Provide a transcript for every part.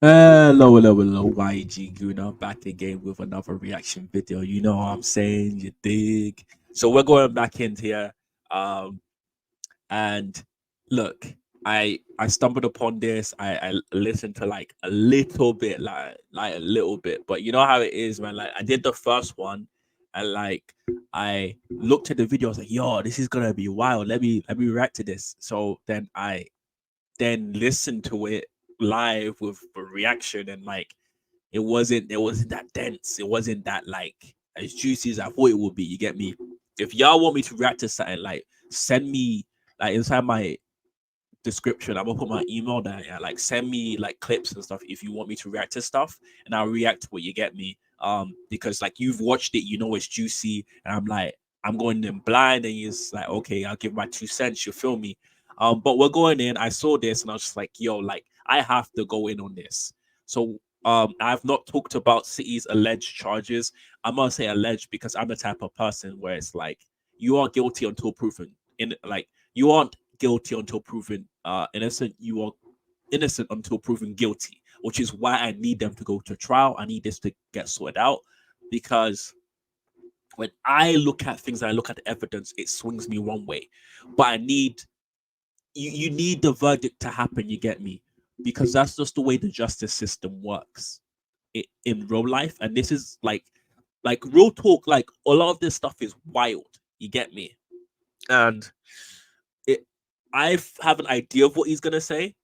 Hello, YG Gooner, back again with another reaction video. You know what I'm saying? You dig? So we're going back in here. Um, and look, I stumbled upon this. I listened to like a little bit, like a little bit, but you know how it is, man. Like I did the first one, and like I looked at the video. I was like, "Yo, this is gonna be wild. Let me react to this." So then listened to it live with a reaction, and like it wasn't that dense. It wasn't that like as juicy as I thought it would be. You get me? If y'all want me to react to something, like send me like inside my description. I'm gonna put my email there. Yeah, like send me like clips and stuff if you want me to react to stuff, and I'll react to what you get me. Because like you've watched it, you know it's juicy, and I'm like I'm going in blind, and it's like okay, I'll give my 2 cents. You feel me? But we're going in. I saw this, and I was just like, yo, like I have to go in on this. So I've not talked about City's alleged charges. I'm gonna say alleged because I'm the type of person where it's like you are guilty until proven. In like you aren't guilty until proven innocent. You are innocent until proven guilty, which is why I need them to go to trial. I need this to get sorted out because when I look at things, I look at the evidence, it swings me one way. But I need you need the verdict to happen. You get me? Because that's just the way the justice system works in real life. And this is like real talk. Like a lot of this stuff is wild. You get me? And it, I have an idea of what he's gonna say,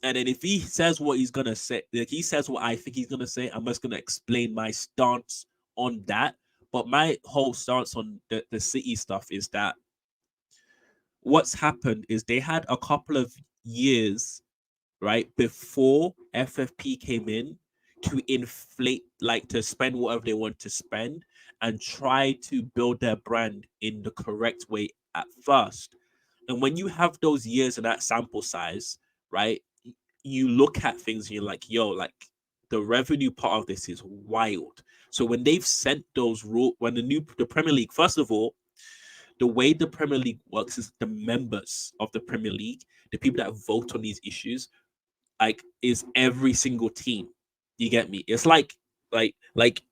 and then if he says what he's gonna say, like he says what I think he's gonna say, I'm just gonna explain my stance on that. But my whole stance on the City stuff is that what's happened is they had a couple of years right before FFP came in to inflate, like to spend whatever they want to spend and try to build their brand in the correct way at first. And when you have those years and that sample size, right, you look at things and you're like, yo, like the revenue part of this is wild. So when they've sent those rule, when the Premier League, first of all, the way the Premier League works is the members of the Premier League, the people that vote on these issues, like is every single team. You get me? It's like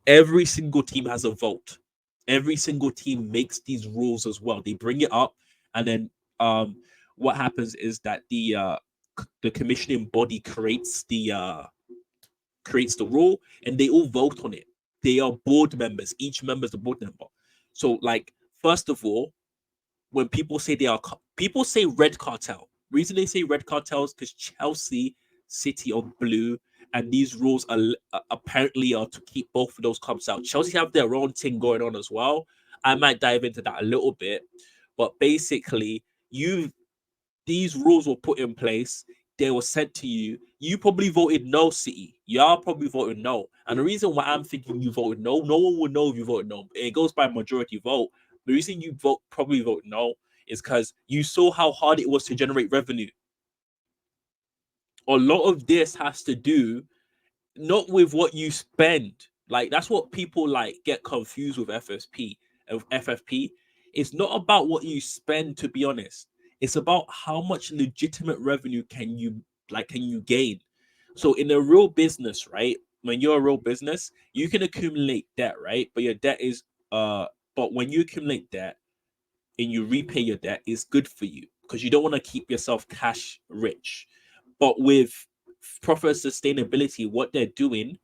every single team has a vote. Every single team makes these rules as well. They bring it up, and then what happens is that the commissioning body creates the rule, and they all vote on it. They are board members. Each member is a board member. So, like, first of all, when people say red cartel. Reason they say red cartels because Chelsea, City are blue, and these rules are apparently are to keep both of those clubs out. Chelsea have their own thing going on as well. I might dive into that a little bit, but basically, you these rules were put in place. They were sent to you. You probably voted no, City. Y'all probably voted no. And the reason why I'm thinking you voted no, no one will know if you voted no. It goes by majority vote. The reason you probably vote no is because you saw how hard it was to generate revenue. A lot of this has to do not with what you spend. Like that's what people like get confused with FSP. Of FFP, it's not about what you spend. To be honest, it's about how much legitimate revenue can you gain. So in a real business, right? When you're a real business, you can accumulate debt, right? But your debt is but when you accumulate debt and you repay your debt, it's good for you because you don't want to keep yourself cash rich. But with profit sustainability, what they're doing,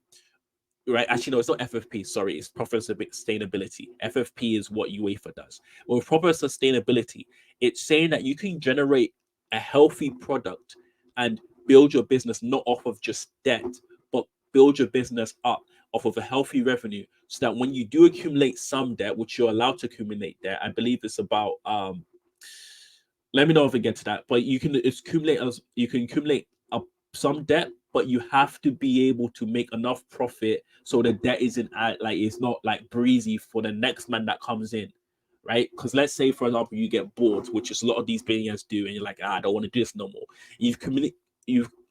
right? Actually, no, it's not FFP. Sorry, it's profit sustainability. FFP is what UEFA does. But with profit sustainability, it's saying that you can generate a healthy product and build your business not off of just debt, but build your business up off of a healthy revenue so that when you do accumulate some debt, which you're allowed to accumulate debt, I believe it's about let me know if we get to that. But you can accumulate up some debt, but you have to be able to make enough profit so the debt isn't like it's not like breezy for the next man that comes in, right? Because let's say, for example, you get bored, which is a lot of these billionaires do, and you're like, I don't want to do this no more. You've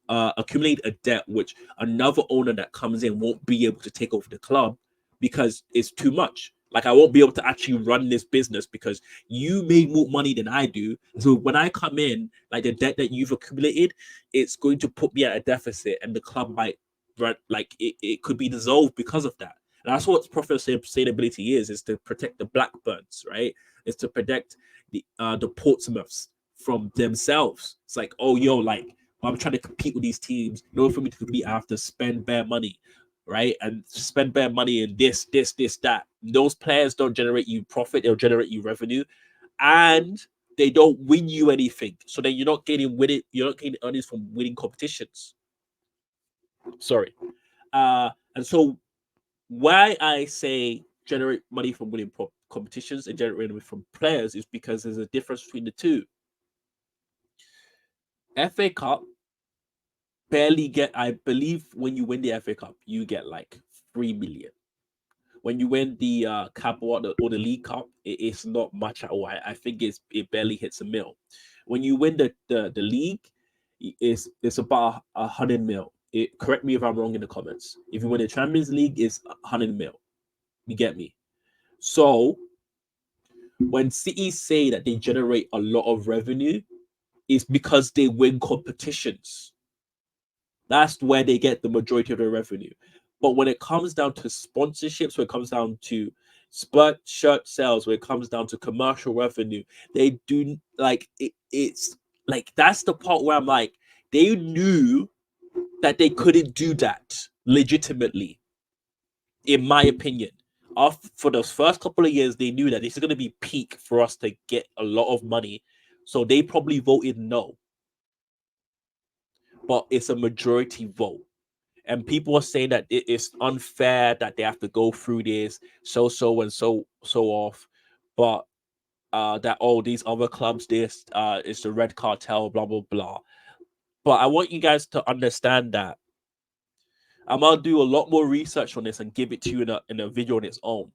accumulate a debt which another owner that comes in won't be able to take over the club because it's too much. Like I won't be able to actually run this business because you made more money than I do. So when I come in, like the debt that you've accumulated, it's going to put me at a deficit, and the club might run like it could be dissolved because of that. And that's what profit sustainability is to protect the Blackburns, right? Is to protect the Portsmouths from themselves. It's like, oh yo, like I'm trying to compete with these teams. In order for me to compete, I have to spend bare money, right? And spend bare money in this, that. Those players don't generate you profit; they'll generate you revenue, and they don't win you anything. So then you're not getting winning. You're not getting earnings from winning competitions. Sorry. And so why I say generate money from winning competitions and generate money from players is because there's a difference between the two. FA Cup barely get. I believe when you win the FA Cup, you get like 3 million. When you win the cup or the League Cup, it's not much at all. I think it barely hits a mil. When you win the league, it's about 100 mil. Correct me if I'm wrong in the comments. If you win the Champions League, it's 100 mil. You get me? So when City say that they generate a lot of revenue, it's because they win competitions. That's where they get the majority of their revenue. But when it comes down to sponsorships, when it comes down to shirt sales, when it comes down to commercial revenue, they do like it's like that's the part where I'm like, they knew that they couldn't do that legitimately, in my opinion. For those first couple of years, they knew that this is going to be peak for us to get a lot of money. So they probably voted no. But it's a majority vote. And people are saying that it's unfair that they have to go through this and so off, but that these other clubs, this is the red cartel, blah blah blah. But I want you guys to understand that I'm gonna do a lot more research on this and give it to you in a video on its own.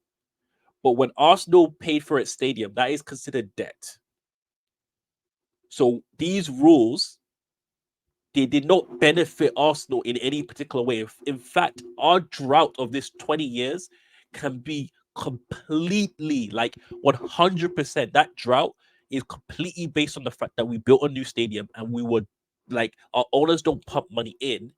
But when Arsenal paid for its stadium, that is considered debt. So these rules, they did not benefit Arsenal in any particular way. In fact, our drought of this 20 years can be completely, like 100%. That drought is completely based on the fact that we built a new stadium and we were like, our owners don't pump money in,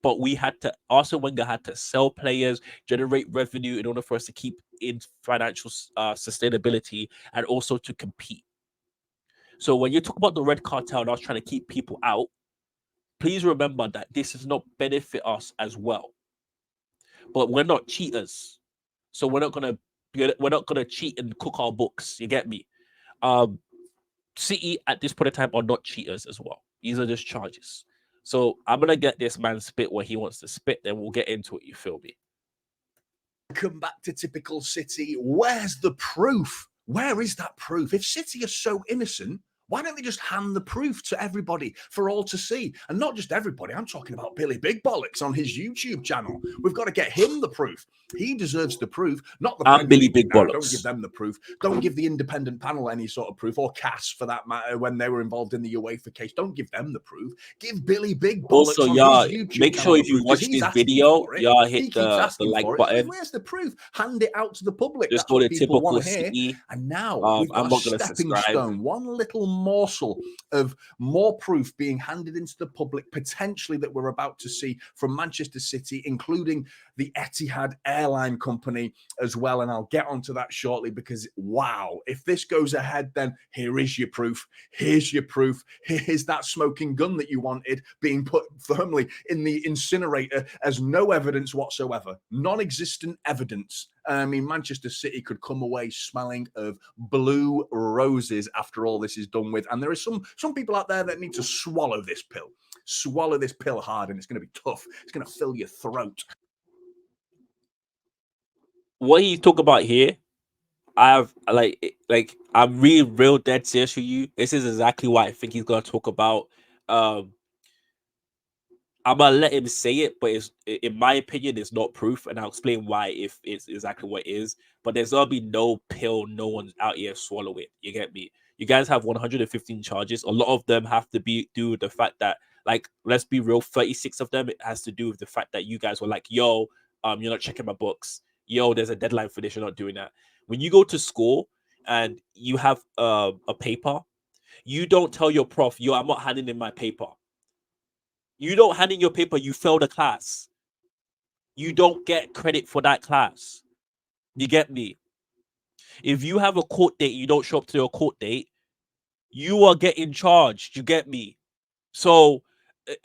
but we had to, Arsene Wenger had to sell players, generate revenue in order for us to keep in financial sustainability and also to compete. So when you talk about the red cartel and us trying to keep people out, please remember that this does not benefit us as well. But we're not cheaters, so we're not gonna cheat and cook our books. You get me? Um, City at this point in time are not cheaters as well. These are just charges. So I'm gonna get this man spit where he wants to spit. Then we'll get into it. You feel me? Come back to typical City. Where's the proof? Where is that proof? If City are so innocent, why don't they just hand the proof to everybody for all to see? And not just everybody, I'm talking about Billy Big Bollocks on his YouTube channel. We've got to get him the proof. He deserves the proof, not the I'm Premier Billy League. Big No, Bollocks. don't give them the proof. Don't give the independent panel any sort of proof, or CAS for that matter, when they were involved in the UEFA case. Don't give them the proof. Give Billy Big Bollocks Also, on y'all, his YouTube make channel sure the if you proof, because watch he's this asking video, for it. y'all He hit keeps the asking like for it. button. Where's the proof? Hand it out to the public. Just That's go what to people want typical to hear. City. And now we've got I'm a not gonna stepping subscribe. stone, one little morsel of more proof being handed into the public, potentially, that we're about to see from Manchester City, including the Etihad airline company as well. And I'll get onto that shortly, because wow, if this goes ahead, then here is your proof. Here's your proof. Here's that smoking gun that you wanted being put firmly in the incinerator as no evidence whatsoever, non-existent evidence. I mean, Manchester City could come away smelling of blue roses after all this is done with. And there are some people out there that need to swallow this pill. Swallow this pill hard, and it's going to be tough. It's going to fill your throat. What he's talking about here, I'm really real dead serious with you. This is exactly what I think he's gonna talk about. Um, I'm gonna let him say it, but in my opinion, it's not proof, and I'll explain why if it's exactly what it is. But there's gonna be no pill, no one's out here swallow it. You get me? You guys have 115 charges. A lot of them have to be do with the fact that, like, let's be real, 36 of them it has to do with the fact that you guys were like, "Yo, you're not checking my books." yo, there's a deadline for this. You're not doing that. When you go to school and you have a paper, you don't tell your prof, yo, I'm not handing in my paper. You don't hand in your paper, you fail the class. You don't get credit for that class. You get me? If you have a court date, you don't show up to your court date, you are getting charged. You get me? So,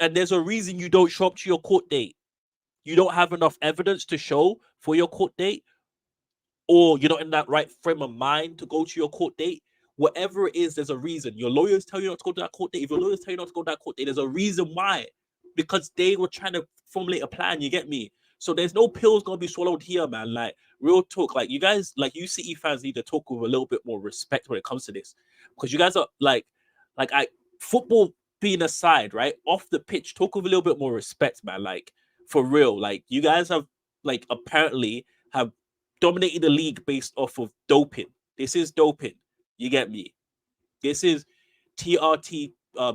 and there's a reason you don't show up to your court date. You don't have enough evidence to show for your court date, or you're not in that right frame of mind to go to your court date. Whatever it is, there's a reason. Your lawyers tell you not to go to that court date. If your lawyers tell you not to go to that court date, there's a reason why. Because they were trying to formulate a plan. You get me? So there's no pills gonna be swallowed here, man. Like real talk. Like you guys, like you City fans need to talk with a little bit more respect when it comes to this, because you guys are like I football being aside, right? Off the pitch, talk with a little bit more respect, man. Like for real. Like you guys have like apparently have dominated the league based off of doping. This is doping. You get me? This is TRT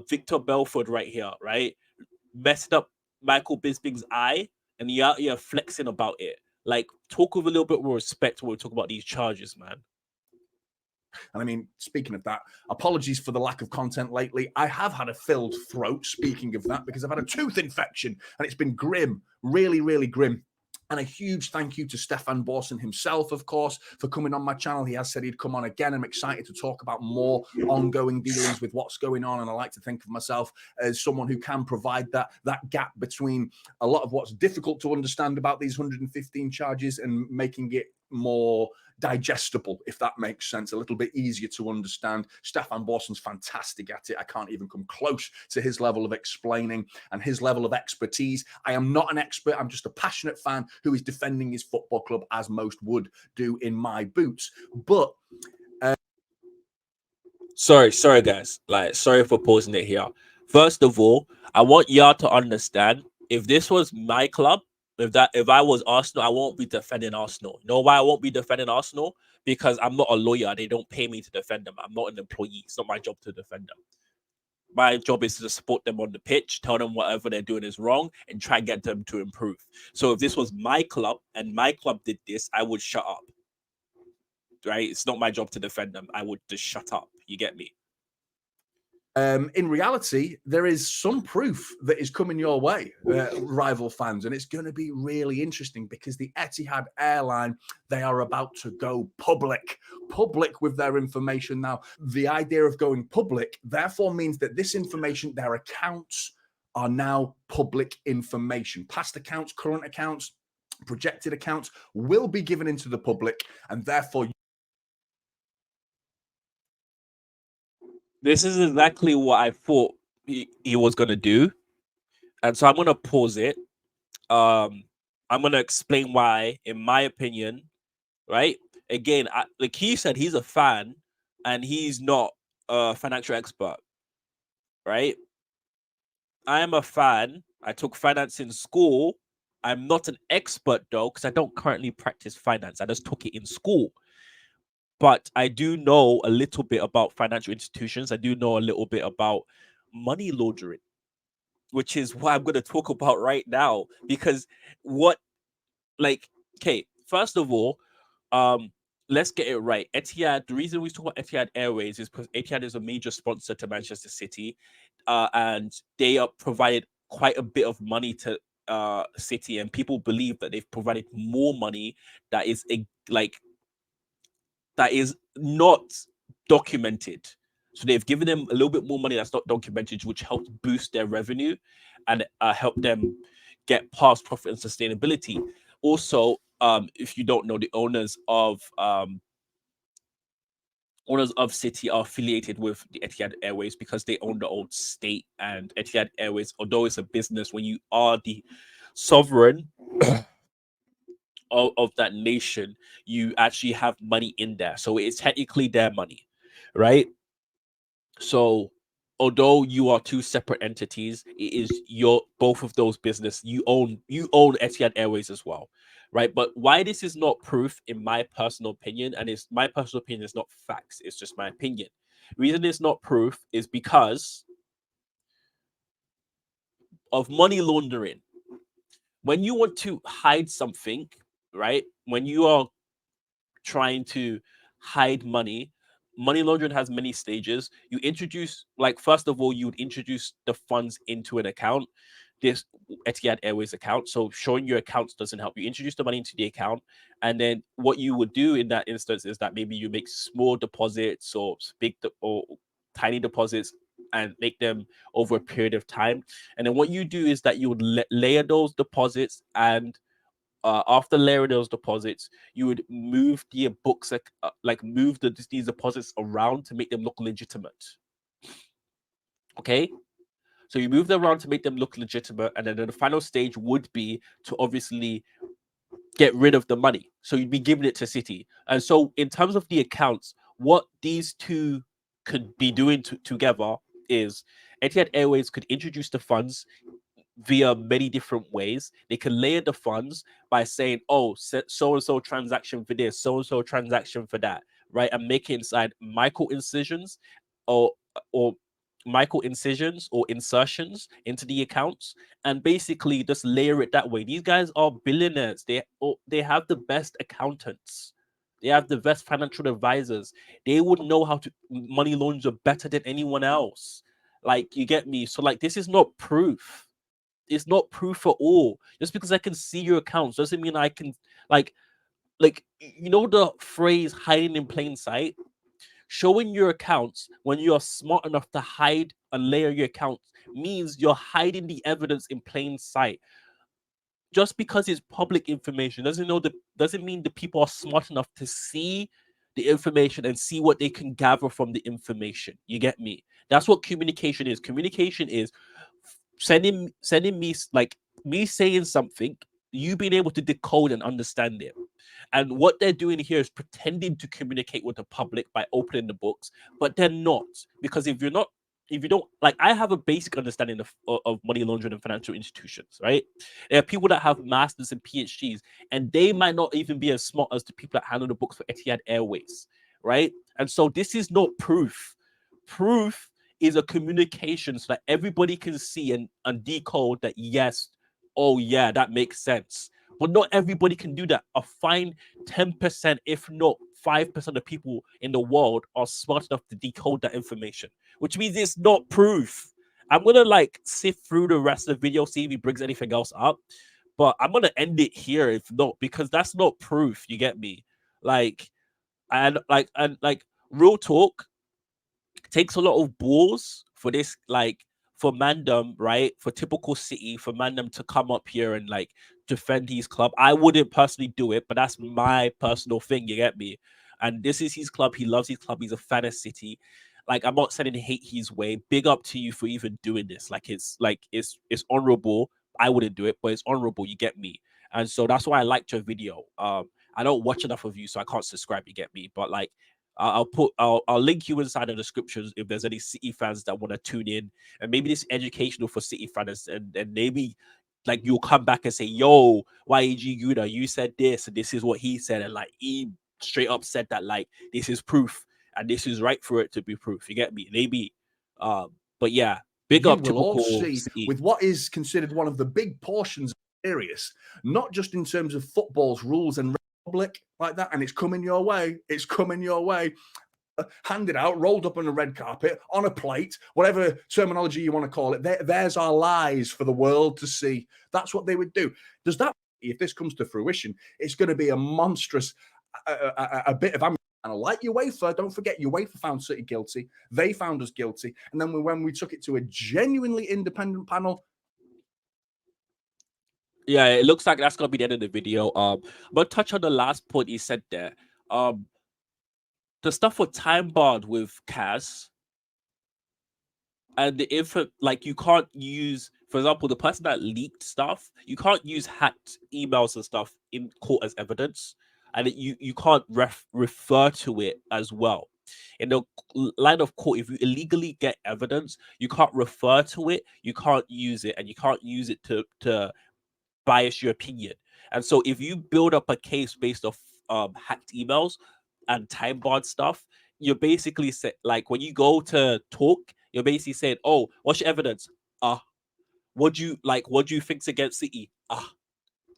Victor Belford right here, right? Messed up Michael Bisping's eye, and you're out here flexing about it. Like, talk with a little bit more respect when we talk about these charges, man. And I mean, speaking of that, apologies for the lack of content lately. I have had a filled throat, speaking of that, because I've had a tooth infection and it's been grim, really, really grim. And a huge thank you to Stefan Borson himself, of course, for coming on my channel. He has said he'd come on again. I'm excited to talk about more ongoing dealings with what's going on. And I like to think of myself as someone who can provide that gap between a lot of what's difficult to understand about these 115 charges and making it more digestible, if that makes sense, a little bit easier to understand. Stefan Borson's fantastic at it. I can't even come close to his level of explaining and his level of expertise. I am not an expert. I'm just a passionate fan who is defending his football club, as most would do in my boots. But sorry, guys. Like, sorry for pausing it here. First of all, I want y'all to understand, if this was my club, if I was Arsenal, I won't be defending Arsenal. You know why I won't be defending Arsenal? Because I'm not a lawyer. They don't pay me to defend them. I'm not an employee. It's not my job to defend them. My job is to support them on the pitch, tell them whatever they're doing is wrong, and try and get them to improve. So if this was my club and my club did this, I would shut up. Right? It's not my job to defend them. I would just shut up. You get me? in reality, there is some proof that is coming your way, rival fans, and it's going to be really interesting because the Etihad airline, they are about to go public with their information now. The idea of going public therefore means that this information, their accounts, are now public information. Past accounts, current accounts, projected accounts will be given into the public, and therefore This is exactly what I thought he was gonna do, and so I'm gonna pause it. I'm gonna explain why, in my opinion, right? Again, like he said, he's a fan, and he's not a financial expert, right? I am a fan. I took finance in school. I'm not an expert though, because I don't currently practice finance. I just took it in school. But I do know a little bit about financial institutions. I do know a little bit about money laundering, which is what I'm going to talk about right now. Because what, like, okay, first of all, um, let's get it right. Etihad, the reason we talk about Etihad Airways is because Etihad is a major sponsor to Manchester City, and they are provided quite a bit of money to City, and people believe that they've provided more money that is like that is not documented. So they've given them a little bit more money that's not documented, which helped boost their revenue and help them get past profit and sustainability. Also, if you don't know, the owners of City are affiliated with the Etihad Airways because they own the old state, and Etihad Airways, although it's a business, when you are the sovereign of that nation, you actually have money in there. So it's technically their money, right? So although you are two separate entities, it is your both of those business. You own Etihad Airways as well, right? But why this is not proof, in my personal opinion, and it's my personal opinion, is not facts, it's just my opinion. Reason it's not proof is because of money laundering. When you want to hide something, right? When you are trying to hide money, money laundering has many stages. You introduce, like, first of all, you would introduce the funds into an account, this Etihad Airways account. So showing your accounts doesn't help. You introduce the money into the account, and then what you would do in that instance is that maybe you make small deposits or or tiny deposits and make them over a period of time. And then what you do is that you would layer those deposits, and after layering those deposits, you would move the books, like move these deposits around to make them look legitimate. Okay, so you move them around to make them look legitimate, and then the final stage would be to obviously get rid of the money. So you'd be giving it to City. And so in terms of the accounts, what these two could be doing together is Etihad Airways could introduce the funds via many different ways. They can layer the funds by saying, oh, so and so transaction for this, so and so transaction for that, right? And make it inside micro incisions or or micro incisions or insertions into the accounts, and basically just layer it that way. These guys are billionaires. They have the best accountants. They have the best financial advisors. They would know how to money launder better than anyone else. Like, you get me? So like, this is not proof. It's not proof at all. Just because I can see your accounts doesn't mean I can, like you know the phrase hiding in plain sight. Showing your accounts when you are smart enough to hide and layer your accounts means you're hiding the evidence in plain sight. Just because it's public information doesn't mean the people are smart enough to see the information and see what they can gather from the information. You get me? That's what communication is. Communication is sending me, like, me saying something, you being able to decode and understand it. And what they're doing here is pretending to communicate with the public by opening the books, but they're not. Because if you don't, like, I have a basic understanding of money laundering and financial institutions, right? There are people that have masters and PhDs, and they might not even be as smart as the people that handle the books for Etihad Airways, right? And so this is not proof. Proof is a communication so that everybody can see and decode that, yes, oh yeah, that makes sense. But not everybody can do that. A fine 10%, if not 5% of people in the world are smart enough to decode that information, which means it's not proof. I'm gonna like sift through the rest of the video, see if he brings anything else up. But I'm gonna end it here if not, because that's not proof. You get me? Like, and real talk, takes a lot of balls for this, like, for Mandem, right? For typical City, for Mandem to come up here and like defend his club. I wouldn't personally do it, but that's my personal thing. You get me? And this is his club. He loves his club. He's a fan of City. Like, I'm not saying hate his way. Big up to you for even doing this. It's honorable. I wouldn't do it, but it's honorable. You get me? And so that's why I liked your video. I don't watch enough of you, so I can't subscribe. You get me? But like, I'll link you inside the descriptions if there's any City fans that want to tune in, and maybe this educational for City fans, and maybe like you'll come back and say, "Yo, YEG Gooner, you said this, and this is what he said," and like he straight up said that like this is proof, and this is right for it to be proof. You get me? Maybe, but yeah, big You up will all typical see City. with what is considered one of the big portions of serious, not just in terms of football's rules and republic like that, and it's coming your way. It's coming your way. Handed out, rolled up on a red carpet, on a plate, whatever terminology you want to call it. There's our lies for the world to see. That's what they would do. Does that, if this comes to fruition, it's going to be a monstrous, a bit of ammunition. And like UEFA, don't forget, UEFA found City guilty. They found us guilty. And then when we took it to a genuinely independent panel. Yeah, it looks like that's gonna be the end of the video. But touch on the last point he said there. Um, the stuff with time barred with Kaz, and the info, like, you can't use, for example, the person that leaked stuff, you can't use hacked emails and stuff in court as evidence, and you can't refer to it as well in the line of court. If you illegally get evidence, you can't refer to it, you can't use it, and you can't use it to bias your opinion. And so if you build up a case based off hacked emails and time barred stuff, you're basically like, when you go to talk, you're basically saying, "Oh, what's your evidence? Ah, what do you think's against City? Ah."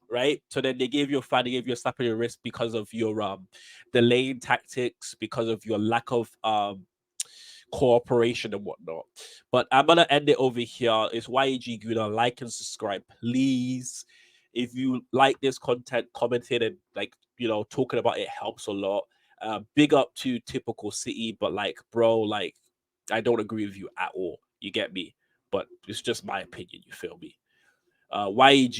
right? So then they gave you a fine, they gave you a slap on your wrist because of your delaying tactics, because of your lack of cooperation and whatnot. But I'm gonna end it over here. It's yeggooner. Like and subscribe, please. If you like this content, commenting and like talking about it helps a lot. Big up to typical city, but like, bro, like I don't agree with you at all. You get me? But it's just my opinion. You feel me? YEG